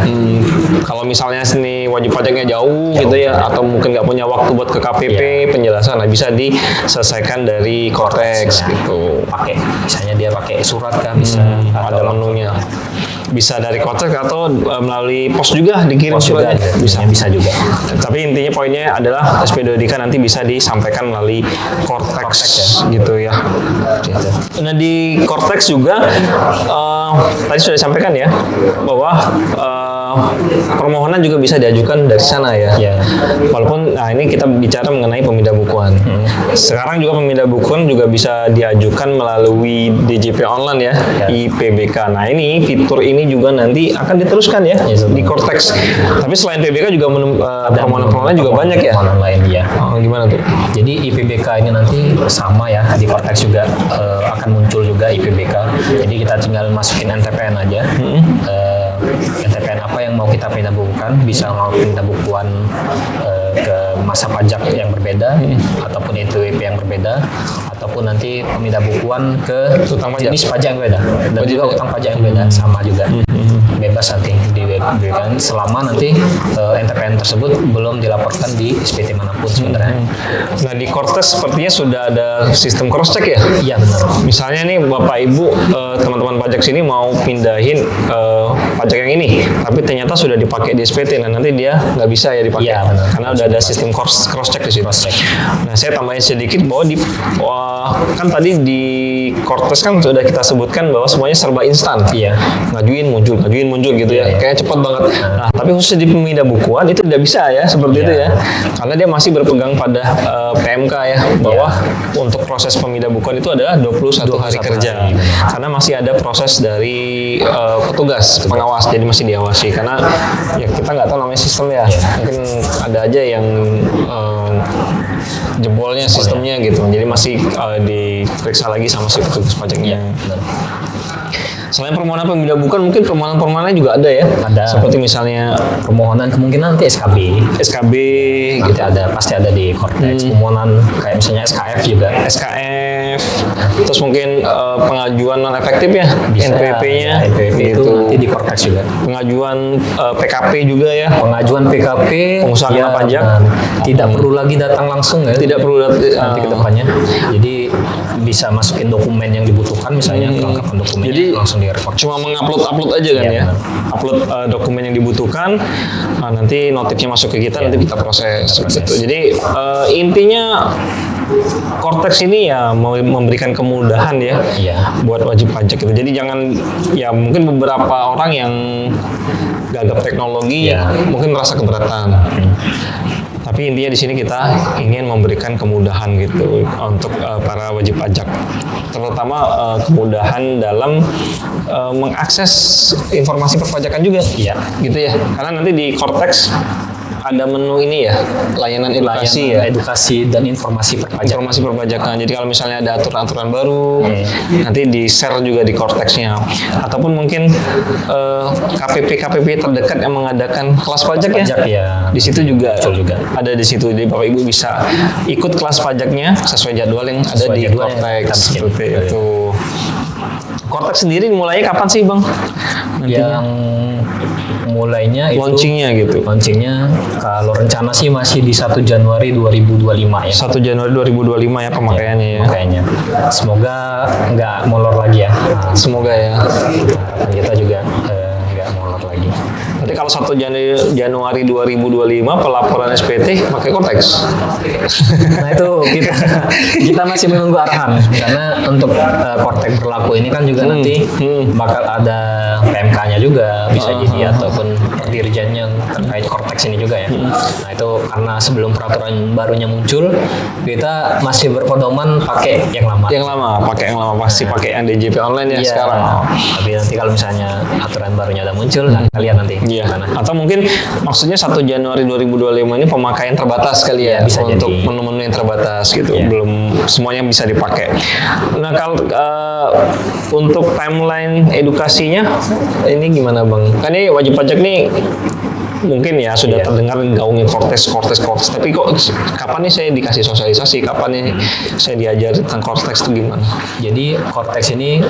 [SPEAKER 2] Kalau misalnya sini wajib pajaknya jauh gitu ya, atau mungkin nggak punya waktu buat ke KPP penjelasan, nah bisa diselesaikan dari Cortex
[SPEAKER 3] Ya.
[SPEAKER 2] gitu.
[SPEAKER 3] Pakai, misalnya dia pakai surat kan bisa.
[SPEAKER 2] Ada menunya. Bisa dari Cortex atau melalui pos juga dikirim
[SPEAKER 3] Pos juga
[SPEAKER 2] suratnya.
[SPEAKER 3] ada.
[SPEAKER 2] Bisa.
[SPEAKER 3] Bisa juga.
[SPEAKER 2] Tapi intinya poinnya adalah SP2DK nanti bisa disampaikan melalui Cortex gitu ya.
[SPEAKER 3] Gitu.
[SPEAKER 2] Nah di Cortex juga tadi sudah disampaikan ya bahwa permohonan juga bisa diajukan dari sana ya.
[SPEAKER 3] Ya.
[SPEAKER 2] Walaupun nah ini kita bicara mengenai pemindah bukuan. Sekarang juga pemindah bukuan juga bisa diajukan melalui DJP online ya, IPBK. Nah ini fitur ini juga nanti akan diteruskan ya di Cortex. Tapi selain PBK juga permohonan-permohonan juga banyak ya.
[SPEAKER 3] Permohonan lain ya.
[SPEAKER 2] Gimana tuh?
[SPEAKER 3] Jadi IPBK ini nanti sama ya di Cortex juga akan muncul juga IPBK. Jadi kita tinggal masukin NTPN aja. NTPN apa yang mau kita pindah bukukan, bisa mau pindah bukuan ke masa pajak yang berbeda ataupun NPWP yang berbeda, ataupun nanti pemindah bukuan ke
[SPEAKER 2] Utang pajak.
[SPEAKER 3] jenis pajak yang beda dan juga utang pajak yang beda, sama juga. Bebas nanti diberikan selama nanti NTPN tersebut belum dilaporkan di SPT manapun sebenarnya.
[SPEAKER 2] Nah di Cortex sepertinya sudah ada sistem cross check ya.
[SPEAKER 3] Iya benar.
[SPEAKER 2] Misalnya nih Bapak Ibu teman-teman pajak sini mau pindahin pajak yang ini, tapi ternyata sudah dipakai di SPT, nah nanti dia nggak bisa ya dipakai.
[SPEAKER 3] Iya, benar.
[SPEAKER 2] Karena udah ada sistem cross check di situ. Nah saya tambahin sedikit bahwa kan tadi di Cortex kan sudah kita sebutkan bahwa semuanya serba instan.
[SPEAKER 3] Iya.
[SPEAKER 2] Ngajuin muncul gitu ya.
[SPEAKER 3] Iya.
[SPEAKER 2] Kayak cepat banget. Nah, tapi khusus di pemindah bukuan itu tidak bisa ya seperti itu ya. Karena dia masih berpegang pada PMK ya, bahwa untuk proses pemindah bukuan itu adalah 21 hari kerja.
[SPEAKER 3] hari, benar.
[SPEAKER 2] Karena masih ada proses dari petugas pengawas, jadi masih diawasi. Karena ya kita nggak tahu namanya sistem ya. Mungkin ada aja yang jebolnya sistemnya gitu. Jadi masih diperiksa lagi sama si petugas pajaknya.
[SPEAKER 3] Benar.
[SPEAKER 2] Selain permohonan pemindah bukuan, mungkin permohonan-permohonan juga ada ya.
[SPEAKER 3] Ada.
[SPEAKER 2] Seperti misalnya
[SPEAKER 3] Permohonan kemungkinan nanti SKB.
[SPEAKER 2] SKB
[SPEAKER 3] Nanti ada, pasti ada di Cortex. Permohonan kayak misalnya SKF juga.
[SPEAKER 2] SKF, terus mungkin pengajuan non efektif ya,
[SPEAKER 3] Bisa,
[SPEAKER 2] NPWP-nya,
[SPEAKER 3] NPWP itu
[SPEAKER 2] gitu.
[SPEAKER 3] nanti di Cortex juga.
[SPEAKER 2] Pengajuan PKP juga ya.
[SPEAKER 3] Pengajuan PKP
[SPEAKER 2] Pengusaha kena pajak.
[SPEAKER 3] benar. Tidak perlu lagi datang langsung ya.
[SPEAKER 2] Tidak perlu
[SPEAKER 3] nanti ke depannya. Jadi bisa masukin dokumen yang dibutuhkan, misalnya kelengkapan dokumennya
[SPEAKER 2] Jadi,
[SPEAKER 3] langsung di-report.
[SPEAKER 2] cuma mengupload aja kan
[SPEAKER 3] Iya,
[SPEAKER 2] ya.
[SPEAKER 3] benar.
[SPEAKER 2] Upload dokumen yang dibutuhkan, nanti notifnya masuk ke kita, nanti kita proses.
[SPEAKER 3] proses.
[SPEAKER 2] Gitu. Jadi intinya Cortex ini ya mau memberikan kemudahan ya
[SPEAKER 3] Iya.
[SPEAKER 2] buat wajib pajak itu. Jadi jangan, ya mungkin beberapa orang yang gagap teknologi
[SPEAKER 3] Iya.
[SPEAKER 2] mungkin merasa keberatan. Tapi intinya di sini kita ingin memberikan kemudahan gitu untuk para wajib pajak, terutama kemudahan dalam mengakses informasi perpajakan juga,
[SPEAKER 3] Iya.
[SPEAKER 2] gitu ya. Karena nanti di Cortex ada menu ini ya, layanan edukasi ya.
[SPEAKER 3] Edukasi dan informasi perpajakan.
[SPEAKER 2] Informasi perpajakan. Jadi kalau misalnya ada aturan-aturan baru, nanti di-share juga di Cortex-nya. Ataupun mungkin KPP terdekat yang mengadakan kelas pajak ya.
[SPEAKER 3] Pajak ya.
[SPEAKER 2] Di situ juga,
[SPEAKER 3] Betul juga.
[SPEAKER 2] ada di situ. Jadi Bapak Ibu bisa ikut kelas pajaknya sesuai jadwal yang ada
[SPEAKER 3] Sesuai
[SPEAKER 2] di
[SPEAKER 3] jadwal yang
[SPEAKER 2] Cortex.
[SPEAKER 3] kita bikin.
[SPEAKER 2] Seperti itu. Cortex sendiri mulainya kapan sih, Bang?
[SPEAKER 3] Yang mulainya itu
[SPEAKER 2] Launchingnya gitu.
[SPEAKER 3] launchingnya kalau rencana sih masih di 1 Januari 2025 ya.
[SPEAKER 2] 1 Januari 2025 ya pemakaiannya ya.
[SPEAKER 3] Makanya semoga nggak molor lagi ya. Nah,
[SPEAKER 2] Semoga ya.
[SPEAKER 3] harapan kita juga nggak molor lagi.
[SPEAKER 2] Berarti kalau 1 Januari 2025 pelaporan SPT pakai Cortex.
[SPEAKER 3] Nah itu kita masih menunggu arahan karena untuk Cortex berlaku ini kan juga nanti bakal ada PMK-nya juga bisa jadi ataupun dirjennya terkait Cortex ini juga ya. Nah itu karena sebelum peraturan barunya muncul kita masih berpedoman pakai yang lama.
[SPEAKER 2] Yang lama, pakai yang lama pasti pakai yang DJP online ya
[SPEAKER 3] Iya,
[SPEAKER 2] sekarang.
[SPEAKER 3] Tapi nanti kalau misalnya aturan barunya udah muncul, nah, kita lihat nanti
[SPEAKER 2] Iya.
[SPEAKER 3] gimana.
[SPEAKER 2] Atau mungkin maksudnya 1 Januari 2025 ini pemakaian terbatas kali ya,
[SPEAKER 3] Iya, bisa
[SPEAKER 2] untuk
[SPEAKER 3] jadi.
[SPEAKER 2] menu-menu yang terbatas gitu.
[SPEAKER 3] Iya.
[SPEAKER 2] Belum semuanya bisa dipakai. Nah, kalau untuk timeline edukasinya ini gimana, Bang? Kan ini wajib pajak nih mungkin ya sudah
[SPEAKER 3] Iya.
[SPEAKER 2] terdengar gaungin Cortex, tapi kok kapan nih saya dikasih sosialisasi, kapan nih saya diajar tentang Cortex itu gimana?
[SPEAKER 3] Jadi Cortex ini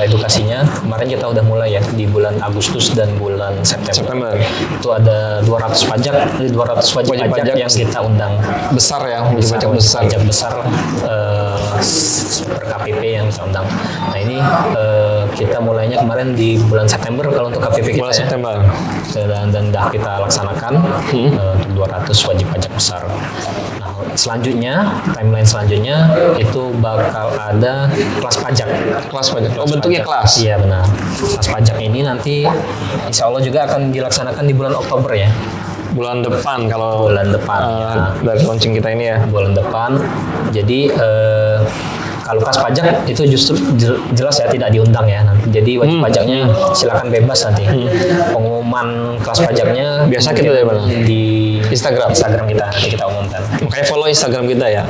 [SPEAKER 3] edukasinya kemarin kita udah mulai ya di bulan Agustus dan bulan September. Itu ada 200 wajib pajak yang kita undang.
[SPEAKER 2] Besar ya, wajib pajak besar.
[SPEAKER 3] Pajak besar per KPP yang kita undang. Nah ini kita mulainya kemarin di bulan September kalau untuk KPP kita
[SPEAKER 2] Bulan
[SPEAKER 3] ya.
[SPEAKER 2] September.
[SPEAKER 3] Dan dah kita laksanakan untuk 200 wajib pajak besar. Nah, selanjutnya timeline selanjutnya itu bakal ada kelas pajak.
[SPEAKER 2] Kelas pajak. Oh,
[SPEAKER 3] Kelas
[SPEAKER 2] bentuknya
[SPEAKER 3] pajak.
[SPEAKER 2] kelas.
[SPEAKER 3] Iya benar. Kelas pajak ini nanti insya Allah juga akan dilaksanakan di bulan Oktober ya.
[SPEAKER 2] Bulan depan kalau
[SPEAKER 3] Bulan depan, ya.
[SPEAKER 2] dari launching kita ini ya.
[SPEAKER 3] Bulan depan. Jadi kalau kelas pajak itu justru jelas ya tidak diundang ya nanti. Jadi wajib pajaknya silakan bebas nanti. Pengumuman kelas pajaknya
[SPEAKER 2] Biasa kita dari mana?
[SPEAKER 3] Di
[SPEAKER 2] Instagram.
[SPEAKER 3] kita nanti kita umumkan.
[SPEAKER 2] Makanya follow Instagram kita ya,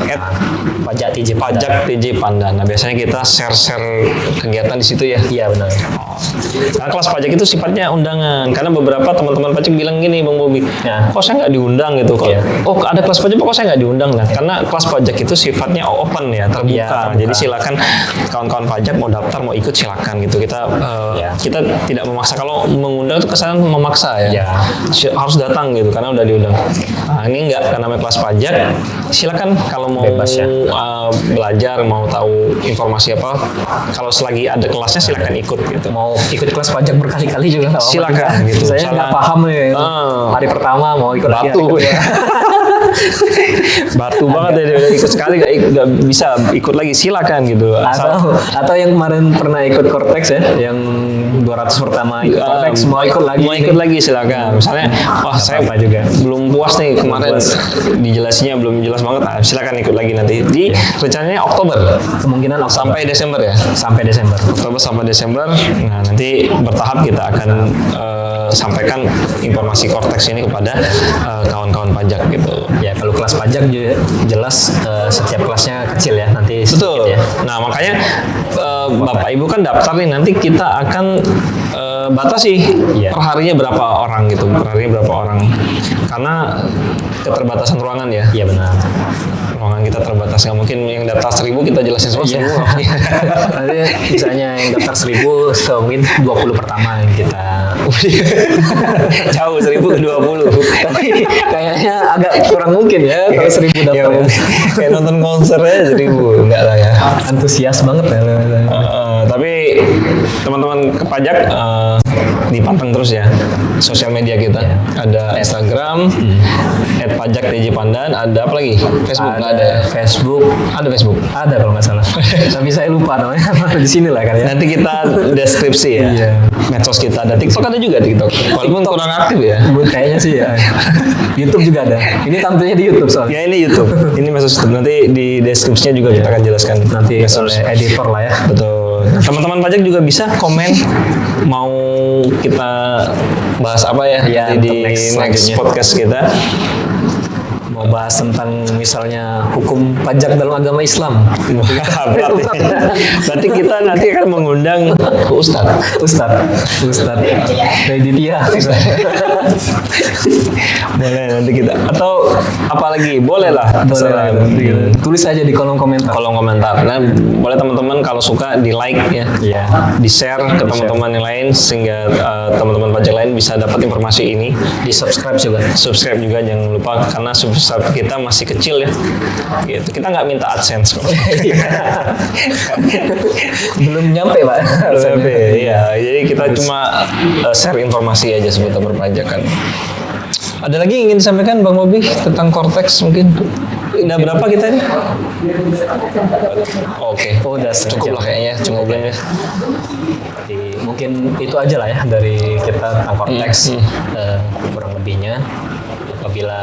[SPEAKER 3] Pajak TJ
[SPEAKER 2] @pajak TJ Pandan. Nah, biasanya kita share kegiatan di situ ya.
[SPEAKER 3] Iya benar.
[SPEAKER 2] Karena kelas pajak itu sifatnya undangan. Karena beberapa teman-teman pajak bilang gini, Bang Bobi,
[SPEAKER 3] Ya.
[SPEAKER 2] kok saya nggak diundang gitu kok.
[SPEAKER 3] Iya.
[SPEAKER 2] Oh, ada kelas pajak, kok saya nggak diundang? Nah, karena kelas pajak itu sifatnya open ya, terbuka.
[SPEAKER 3] Iya, terbuka.
[SPEAKER 2] Jadi silakan kawan-kawan pajak mau daftar, mau ikut silakan gitu. Kita
[SPEAKER 3] Iya.
[SPEAKER 2] kita tidak memaksa. Kalau mengundang itu kesan memaksa ya.
[SPEAKER 3] Iya.
[SPEAKER 2] Harus datang gitu karena udah diundang. Nah, ini enggak, karena namanya kelas pajak. Silakan kalau mau
[SPEAKER 3] Bebas ya.
[SPEAKER 2] belajar, mau tahu informasi apa, kalau selagi ada kelasnya silakan ikut gitu.
[SPEAKER 3] Mau ikut kelas pajak berkali-kali juga nggak apa-apa.
[SPEAKER 2] Silakan gitu.
[SPEAKER 3] Saya nggak paham ya. Hari pertama mau ikut lagi.
[SPEAKER 2] Batu
[SPEAKER 3] hari kedua.
[SPEAKER 2] batu banget ya, udah ikut sekali nggak bisa ikut lagi, silakan gitu.
[SPEAKER 3] Atau yang kemarin pernah ikut Cortex ya, yang 200 pertama ikut Cortex mau ikut lagi.
[SPEAKER 2] Mau ikut lagi silakan. Misalnya, wah saya
[SPEAKER 3] apa-apa juga.
[SPEAKER 2] belum puas nih kemarin dijelasinnya belum jelas banget, nah, silakan ikut lagi nanti. Di rencananya Oktober
[SPEAKER 3] Kemungkinan Oktober.
[SPEAKER 2] sampai Desember ya.
[SPEAKER 3] Sampai Desember.
[SPEAKER 2] Oktober sampai Desember. Nah, nanti bertahap kita akan sampaikan informasi Cortex ini kepada kawan-kawan pajak gitu.
[SPEAKER 3] Ya kalau kelas pajak jelas setiap kelasnya kecil ya nanti sedikit
[SPEAKER 2] Betul.
[SPEAKER 3] ya.
[SPEAKER 2] Nah, makanya Bapak Ibu kan daftar nih, nanti kita akan batasi
[SPEAKER 3] Iya.
[SPEAKER 2] perharinya berapa orang gitu, perharinya berapa orang. Karena keterbatasan ruangan ya.
[SPEAKER 3] Iya benar.
[SPEAKER 2] Ruangan kita terbatas, nggak mungkin yang daftar 1000 kita jelasin semua.
[SPEAKER 3] Iya. Nanti misalnya yang daftar 1000 mungkin 20 pertama yang kita
[SPEAKER 2] Jauh 1000 ke 20.
[SPEAKER 3] tapi kayaknya agak kurang mungkin ya kalau 1000
[SPEAKER 2] Ya,
[SPEAKER 3] daftar.
[SPEAKER 2] kayak nonton konser aja 1000, enggak lah ya.
[SPEAKER 3] Antusias banget ya.
[SPEAKER 2] Tapi teman-teman kepajak dipanteng terus ya sosial media kita. Ada Instagram @pajak_tjpandan, ada apa lagi? Facebook nggak ada.
[SPEAKER 3] Facebook.
[SPEAKER 2] Ada Facebook.
[SPEAKER 3] Ada kalau nggak salah. Tapi saya lupa namanya. Di sini lah kan ya.
[SPEAKER 2] Nanti kita deskripsi ya.
[SPEAKER 3] Iya.
[SPEAKER 2] Medsos kita ada. TikTok ada juga TikTok. Walaupun kurang aktif ya.
[SPEAKER 3] Kayaknya sih ya. YouTube juga ada. Ini tampilnya di YouTube soalnya.
[SPEAKER 2] Ya ini YouTube. Ini medsos YouTube. Nanti di deskripsinya juga kita akan jelaskan.
[SPEAKER 3] Nanti oleh editor lah ya.
[SPEAKER 2] Betul. Teman-teman pajak juga bisa komen mau kita bahas apa ya,
[SPEAKER 3] Ya,
[SPEAKER 2] di
[SPEAKER 3] untuk
[SPEAKER 2] next
[SPEAKER 3] selanjutnya.
[SPEAKER 2] podcast kita.
[SPEAKER 3] Mau bahas tentang misalnya hukum pajak dalam agama Islam.
[SPEAKER 2] berarti kita nanti akan mengundang Ustadz.
[SPEAKER 3] Ustadz Reditya.
[SPEAKER 2] Boleh nanti kita atau apalagi boleh lah. terserah.
[SPEAKER 3] Tulis aja di kolom komentar.
[SPEAKER 2] Kolom komentar. Nah, boleh teman-teman kalau suka di like ya,
[SPEAKER 3] Iya.
[SPEAKER 2] di share ke teman-teman yang lain sehingga teman-teman pajak lain bisa dapat informasi ini.
[SPEAKER 3] Di subscribe juga.
[SPEAKER 2] Subscribe juga jangan lupa karena subscribe kita masih kecil ya. Gitu. Kita nggak minta AdSense kok.
[SPEAKER 3] Belum nyampe Pak.
[SPEAKER 2] Iya, jadi kita cuma share informasi aja seputar perpajakan. Ada lagi yang ingin disampaikan Bang Bobi tentang Cortex mungkin? Udah berapa kita ini? Oke.
[SPEAKER 3] Oh, udah setengah
[SPEAKER 2] Cukup
[SPEAKER 3] jam.
[SPEAKER 2] lah kayaknya, cukup ya.
[SPEAKER 3] Jadi, mungkin itu aja lah ya dari kita tentang Cortex. Kurang lebihnya. Apabila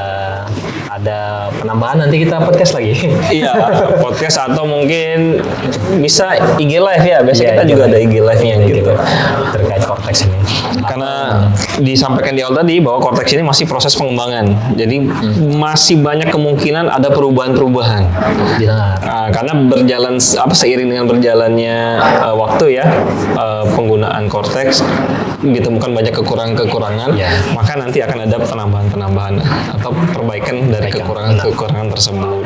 [SPEAKER 3] ada penambahan nanti kita podcast lagi.
[SPEAKER 2] Iya, podcast atau mungkin bisa IG live ya. Biasanya
[SPEAKER 3] Iya,
[SPEAKER 2] kita
[SPEAKER 3] IG
[SPEAKER 2] juga
[SPEAKER 3] live.
[SPEAKER 2] ada IG live-nya gitu.
[SPEAKER 3] Terkait Cortex ini.
[SPEAKER 2] Karena disampaikan di awal tadi bahwa Cortex ini masih proses pengembangan. Jadi masih banyak kemungkinan ada perubahan-perubahan.
[SPEAKER 3] Benar.
[SPEAKER 2] Karena berjalan seiring dengan berjalannya waktu ya, penggunaan Cortex ditemukan banyak kekurangan-kekurangan,
[SPEAKER 3] Ya.
[SPEAKER 2] maka nanti akan ada penambahan-penambahan atau perbaikan dari kekurangan-kekurangan tersebut.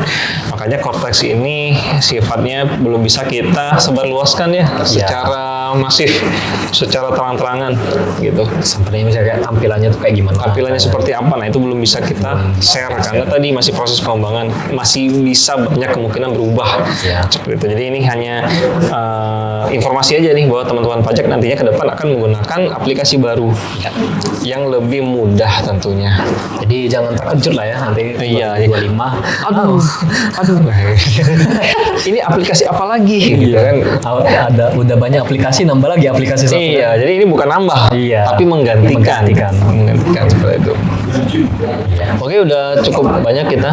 [SPEAKER 2] Makanya Cortex ini sifatnya belum bisa kita sebarluaskan ya, secara masif, secara terang-terangan gitu.
[SPEAKER 3] Sampai misalnya kayak tampilannya tuh kayak gimana?
[SPEAKER 2] Tampilannya seperti apa? Nah itu belum bisa kita share karena tadi masih proses pengembangan, masih bisa banyak kemungkinan berubah.
[SPEAKER 3] Ya.
[SPEAKER 2] Seperti itu. Jadi ini hanya informasi aja nih bahwa teman-teman pajak nantinya ke depan akan menggunakan aplikasi baru yang lebih mudah tentunya.
[SPEAKER 3] Jadi jangan terkejut lah ya nanti
[SPEAKER 2] Iya,
[SPEAKER 3] 25.
[SPEAKER 2] Aduh. Ini aplikasi apa lagi? Gitu kan?
[SPEAKER 3] Udah banyak aplikasi, nambah lagi aplikasi satu.
[SPEAKER 2] Iya, jadi ini bukan nambah,
[SPEAKER 3] Iya.
[SPEAKER 2] tapi menggantikan. Menggantikan seperti itu.
[SPEAKER 3] Iya.
[SPEAKER 2] Oke, udah cukup banyak kita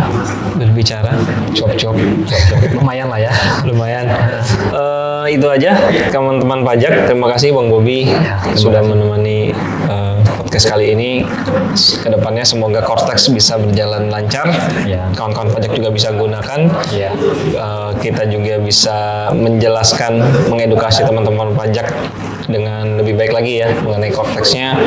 [SPEAKER 2] berbicara. Cuap-cuap.
[SPEAKER 3] Lumayan lah ya.
[SPEAKER 2] Lumayan. Itu aja teman-teman pajak. Terima kasih Bang Bobi sudah menemani podcast kali ini. Kedepannya semoga Cortex bisa berjalan lancar.
[SPEAKER 3] Ya.
[SPEAKER 2] Kawan-kawan pajak juga bisa gunakan.
[SPEAKER 3] Iya.
[SPEAKER 2] Kita juga bisa menjelaskan, mengedukasi teman-teman pajak dengan lebih baik lagi ya mengenai Cortex-nya.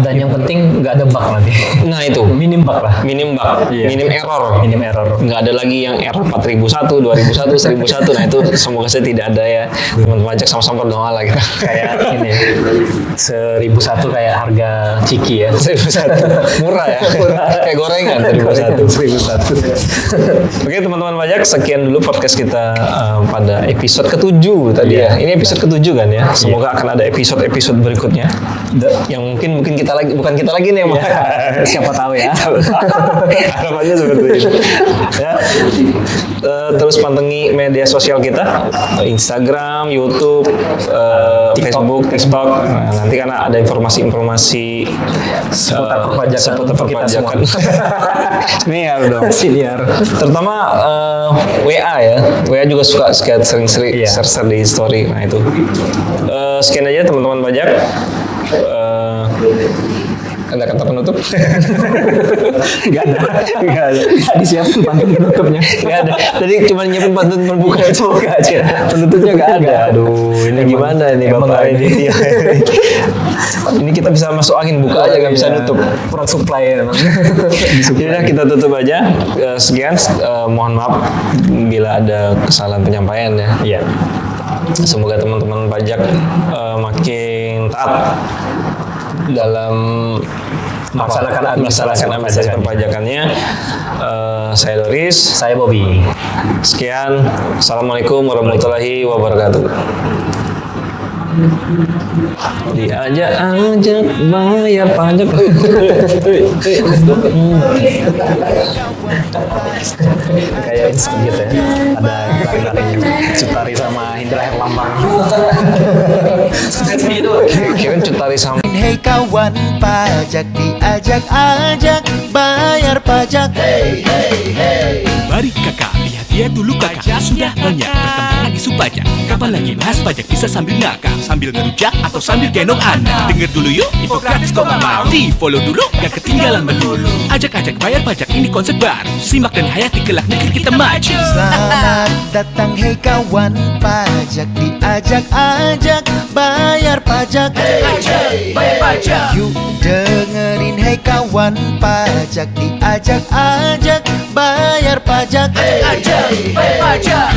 [SPEAKER 3] Dan yang penting nggak ada bug nanti.
[SPEAKER 2] Nah itu
[SPEAKER 3] Minim bug lah.
[SPEAKER 2] minim bug,
[SPEAKER 3] Iya.
[SPEAKER 2] minim error.
[SPEAKER 3] Minim error.
[SPEAKER 2] Nggak ada lagi yang error 4001, 2001, 1001. Nah itu semoga saya tidak ada ya. Teman-teman pajak sama-sama berdoa lah kita.
[SPEAKER 3] Kayak ini 1001 kayak harga ciki ya.
[SPEAKER 2] 1001 murah ya. Kayak gorengan 1001.
[SPEAKER 3] 1001.
[SPEAKER 2] Oke teman-teman pajak, sekian dulu podcast kita pada episode ke-7 tadi ya. Ini episode ke-7 kan ya. Semoga akan ada episode-episode berikutnya yang mungkin kita lagi, bukan kita lagi nih yang
[SPEAKER 3] Siapa tahu ya.
[SPEAKER 2] harapannya seperti itu ya. Terus pantengi media sosial kita, Instagram, YouTube, Facebook, TikTok. Nah, nanti karena ada informasi-informasi
[SPEAKER 3] Seputar perpajakan
[SPEAKER 2] seputar
[SPEAKER 3] untuk kita
[SPEAKER 2] perpajakan. Senior dong.
[SPEAKER 3] Senior.
[SPEAKER 2] Terutama WA ya. WA juga suka sering-sering
[SPEAKER 3] Iya.
[SPEAKER 2] share di story. Nah itu. Sekian aja teman-teman pajak. Ada kata penutup?
[SPEAKER 3] Nggak ada. Nggak disiapin pantun penutupnya.
[SPEAKER 2] Nggak ada. Tadi cuma nyiapin pantun pembuka aja. Penutupnya nggak ada. Aduh, ini gimana ini Bapak ini? Ini kita bisa masuk angin, buka aja nggak bisa nutup.
[SPEAKER 3] Kurang supply emang.
[SPEAKER 2] Yaudah kita tutup aja. Sekian. Mohon maaf bila ada kesalahan penyampaian ya.
[SPEAKER 3] Iya.
[SPEAKER 2] Semoga teman-teman pajak makin taat dalam
[SPEAKER 3] Melaksanakan
[SPEAKER 2] administrasi perpajakannya. Saya Doris.
[SPEAKER 3] Saya Bobby.
[SPEAKER 2] Sekian. Assalamualaikum warahmatullahi wabarakatuh. Diajak-ajak bayar pajak.
[SPEAKER 3] Kayak gitu ya. Ada tari Sutari sama Indra Herlambang.
[SPEAKER 2] Kirain Cutari sama
[SPEAKER 1] Hei kawan pajak diajak-ajak bayar pajak.
[SPEAKER 4] Mari kakak, lihat dulu kakak sudah banyak berkembang isu pajak. Kapan lagi bahas pajak bisa sambil ngakak, sambil ngerujak atau sambil gendong anak. Dengar dulu yuk, info gratis kok gak mau. Di follow dulu, gak ketinggalan melulu. Ajak-ajak bayar pajak ini konsep baru. Simak dan hayati kelak negeri kita maju.
[SPEAKER 1] Selamat datang hei kawan pajak diajak-ajak bayar pajak.
[SPEAKER 4] Bayar pajak.
[SPEAKER 1] Yuk dengerin hei kawan pajak diajak-ajak bayar pajak.
[SPEAKER 4] Bayar pajak.